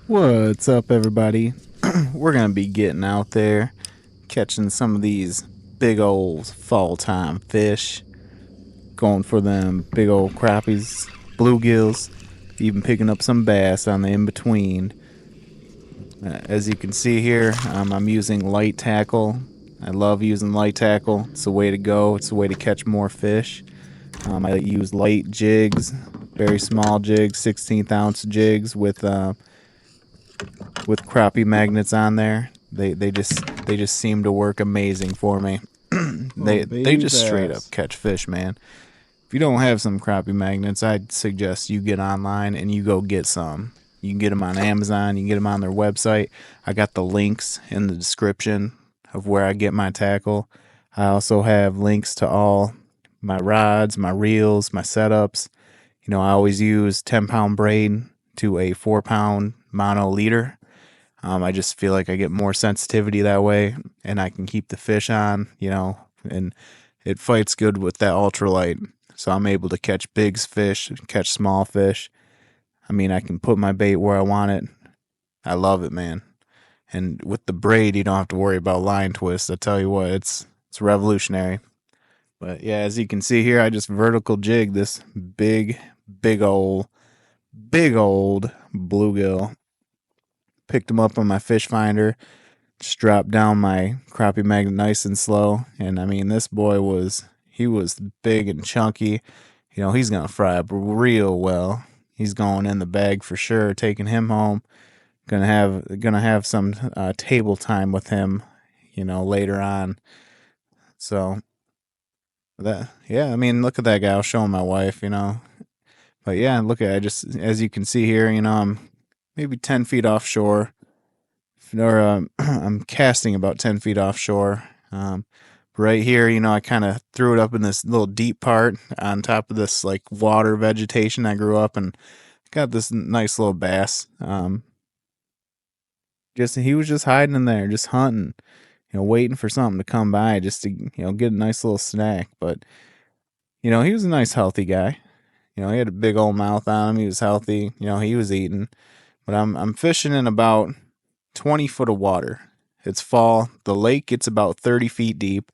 What's up, everybody? We're gonna be getting out there, catching some of these big old fall time fish, going for them big old crappies, bluegills, even picking up some bass on the in between. As you can see here, I'm using light tackle. I love using light tackle. It's the way to go. It's the way to catch more fish. I use light jigs, very small jigs, 16th ounce jigs with crappie magnets on there. They just seem to work amazing for me. They just straight up catch fish, man. If you don't have some crappie magnets, I'd suggest you get online and you go get some. You can get them on Amazon. You can get them on their website. I got the links in the description of where I get my tackle. I also have links to all my rods, my reels, my setups. You know, I always use 10-pound braid to a 4-pound mono leader. I just feel like I get more sensitivity that way, and I can keep the fish on, you know, and it fights good with that ultralight. So I'm able to catch big fish, catch small fish. I mean, I can put my bait where I want it. I love it, man. And with the braid, you don't have to worry about line twists. I tell you what, it's revolutionary. But yeah, as you can see here, I just vertical jig this big old bluegill. Picked him up on my fish finder, just dropped down my crappie magnet nice and slow. And I mean, this boy was big and chunky. You know, he's gonna fry up real well. He's going in the bag for sure. Taking him home. Gonna have some table time with him, you know, later on. So yeah, I mean, look at that guy. I'll show him my wife, you know. But yeah, look at it. Just as you can see here, you know, I'm maybe 10 feet offshore, or I'm casting about 10 feet offshore. Right here, you know, I kind of threw it up in this little deep part on top of this like water vegetation I grew up, and got this nice little bass. He was just hiding in there, just hunting, you know, waiting for something to come by, just to, you know, get a nice little snack. But you know, he was a nice, healthy guy. You know, he had a big old mouth on him. He was healthy. You know, he was eating. But I'm fishing in about 20 foot of water. It's fall. The lake gets about 30 feet deep,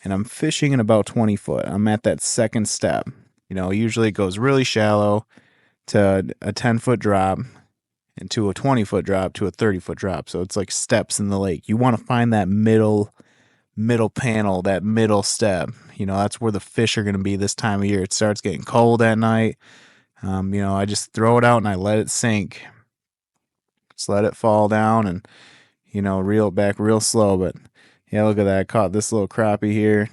and I'm fishing in about 20 foot. I'm at that second step. You know, usually it goes really shallow to a 10-foot drop, and to a 20-foot drop, to a 30-foot drop. So it's like steps in the lake. You want to find that middle panel, that middle step. You know, that's where the fish are going to be this time of year. It starts getting cold at night. You know, I just throw it out and I let it sink. Just let it fall down and, you know, reel it back real slow. But yeah, look at that. I caught this little crappie here.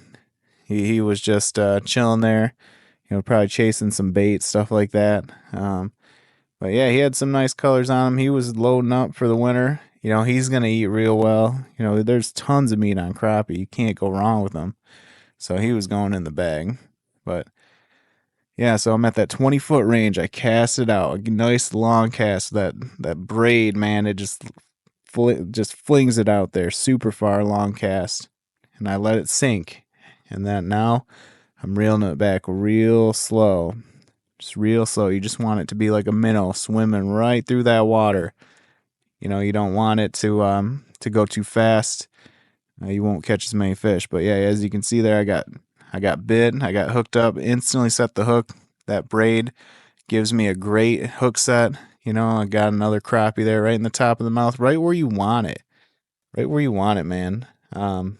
He was just chilling there, you know, probably chasing some bait, stuff like that. But yeah, he had some nice colors on him. He was loading up for the winter. You know, he's going to eat real well. You know, there's tons of meat on crappie. You can't go wrong with them. So he was going in the bag. But yeah, so I'm at that 20-foot range. I cast it out. A nice long cast. That braid, man, it just flings it out there. Super far long cast. And I let it sink. And then now I'm reeling it back real slow. Just real slow. You just want it to be like a minnow swimming right through that water. You know, you don't want it to go too fast. You won't catch as many fish. But yeah, as you can see there, I got bit. I got hooked up. Instantly set the hook. That braid gives me a great hook set. You know, I got another crappie there right in the top of the mouth, right where you want it. Right where you want it, man. Look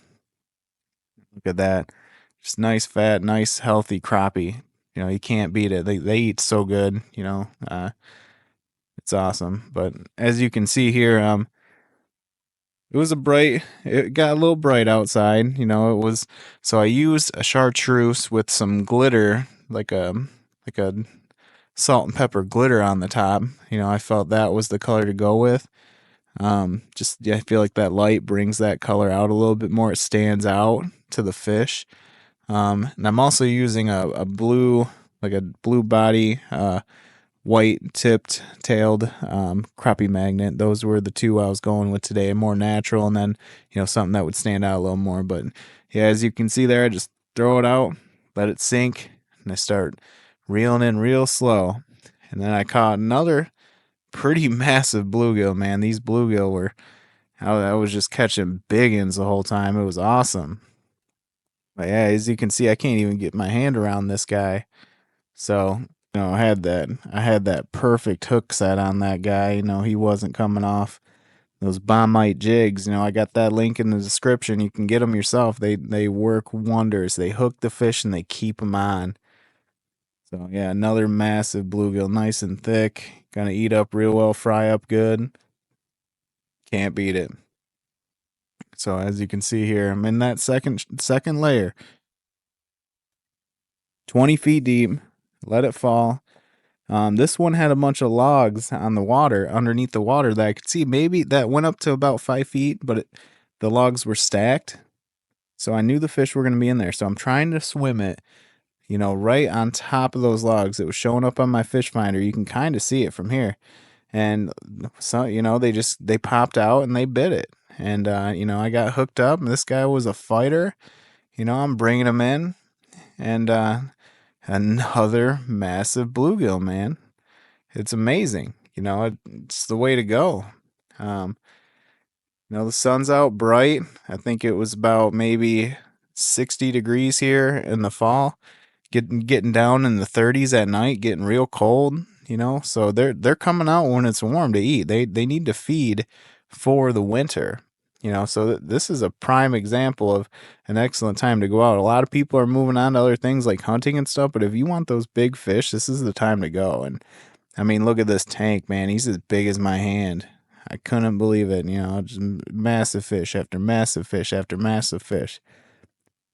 at that. Just nice, fat, nice, healthy crappie. You know, you can't beat it. They eat so good, you know. It's awesome. But as you can see here, it got a little bright outside, you know. It was, so I used a Chartreuse with some glitter, like a salt and pepper glitter on the top. You know, I felt that was the color to go with. Just, yeah, I feel like that light brings that color out a little bit more. It stands out to the fish. And I'm also using a blue body, white tipped tailed crappie magnet. Those were the two I was going with today. More natural, and then, you know, something that would stand out a little more. But yeah, as you can see there, I just throw it out, let it sink, and I start reeling in real slow. And then I caught another pretty massive bluegill, man. These bluegill were, I was just catching big ones the whole time. It was awesome. But yeah, as you can see, I can't even get my hand around this guy. So, I had that perfect hook set on that guy. He wasn't coming off. Those Bombite jigs, I got that link in the description. You can get them yourself. They work wonders. They hook the fish and they keep them on. So yeah, another massive bluegill, nice and thick. Gonna eat up real well, fry up good. Can't beat it. So as you can see here, I'm in that second layer. 20 feet deep. Let it fall. This one had a bunch of logs on the water, underneath the water, that I could see. Maybe that went up to about 5 feet, but the logs were stacked. So I knew the fish were going to be in there. So I'm trying to swim it, right on top of those logs. It was showing up on my fish finder. You can kind of see it from here. And so, they popped out and they bit it. And, I got hooked up. And this guy was a fighter. I'm bringing him in. And, another massive bluegill, man. It's amazing. It's the way to go. The sun's out bright. I think it was about maybe 60 degrees here in the fall. Getting down in the 30s at night, getting real cold, So they're coming out when it's warm to eat. They need to feed for the winter. So this is a prime example of an excellent time to go out. A lot of people are moving on to other things like hunting and stuff, but if you want those big fish, this is the time to go. And I mean, look at this tank, man. He's as big as my hand. I couldn't believe it. Just massive fish after massive fish after massive fish.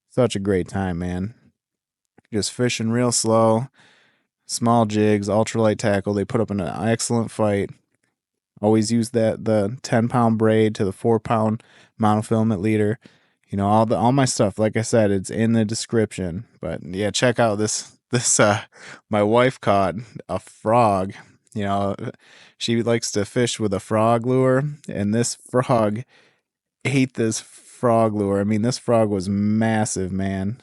Such a great time, man. Just fishing real slow, small jigs, ultralight tackle. They put up an excellent fight. Always use the 10-pound braid to the 4-pound monofilament leader. All my stuff, like I said, it's in the description. But yeah, check out this my wife caught a frog. She likes to fish with a frog lure, and this frog ate this frog lure. I mean, this frog was massive, man.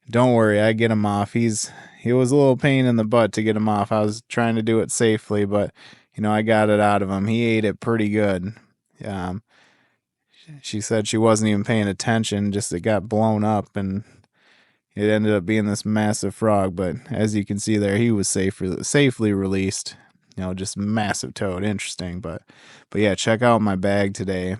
Don't worry, I get him off. He was a little pain in the butt to get him off. I was trying to do it safely, but I got it out of him. He ate it pretty good. She said she wasn't even paying attention, just it got blown up, and it ended up being this massive frog. But as you can see there, he was safely released. Just massive toad. Interesting, but yeah, check out my bag today.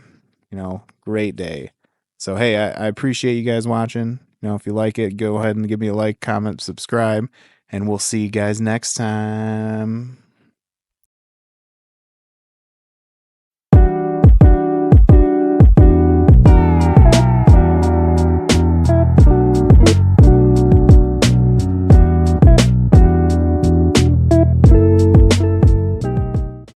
Great day. So hey, I appreciate you guys watching. If you like it, go ahead and give me a like, comment, subscribe, and we'll see you guys next time.